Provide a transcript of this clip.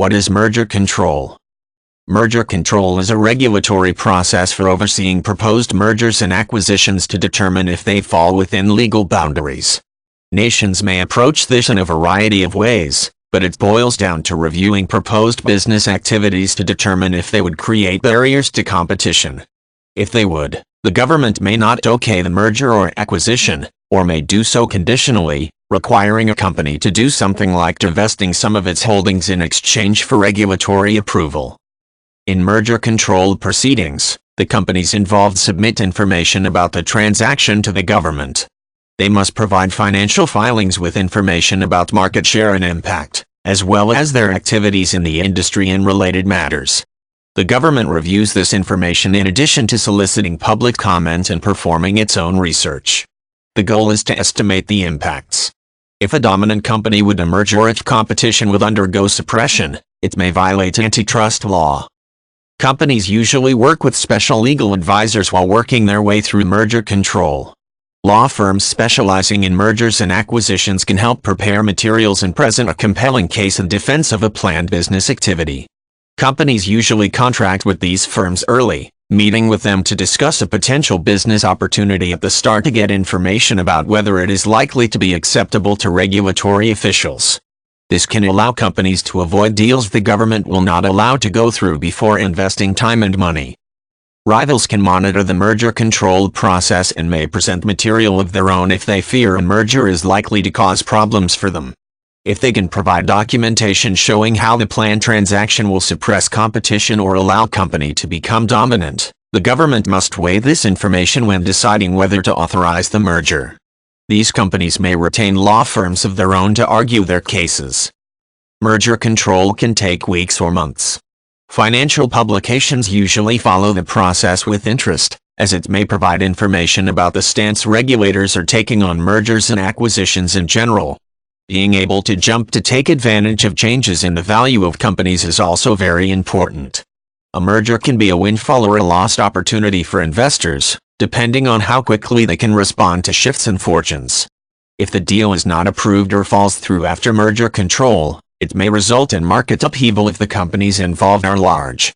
What is merger control? Merger control is a regulatory process for overseeing proposed mergers and acquisitions to determine if they fall within legal boundaries. Nations may approach this in a variety of ways, but it boils down to reviewing proposed business activities to determine if they would create barriers to competition. If they would, the government may not okay the merger or acquisition, or may do so conditionally, requiring a company to do something like divesting some of its holdings in exchange for regulatory approval. In merger control proceedings, the companies involved submit information about the transaction to the government. They must provide financial filings with information about market share and impact, as well as their activities in the industry and related matters. The government reviews this information in addition to soliciting public comment and performing its own research. The goal is to estimate the impacts. If a dominant company would emerge or if competition would undergo suppression, it may violate antitrust law. Companies usually work with special legal advisors while working their way through merger control. Law firms specializing in mergers and acquisitions can help prepare materials and present a compelling case in defense of a planned business activity. Companies usually contract with these firms early, meeting with them to discuss a potential business opportunity at the start to get information about whether it is likely to be acceptable to regulatory officials. This can allow companies to avoid deals the government will not allow to go through before investing time and money. Rivals can monitor the merger control process and may present material of their own if they fear a merger is likely to cause problems for them. If they can provide documentation showing how the planned transaction will suppress competition or allow company to become dominant, the government must weigh this information when deciding whether to authorize the merger. These companies may retain law firms of their own to argue their cases. Merger control can take weeks or months. Financial publications usually follow the process with interest, as it may provide information about the stance regulators are taking on mergers and acquisitions in general. Being able to jump to take advantage of changes in the value of companies is also very important. A merger can be a windfall or a lost opportunity for investors, depending on how quickly they can respond to shifts in fortunes. If the deal is not approved or falls through after merger control, it may result in market upheaval if the companies involved are large.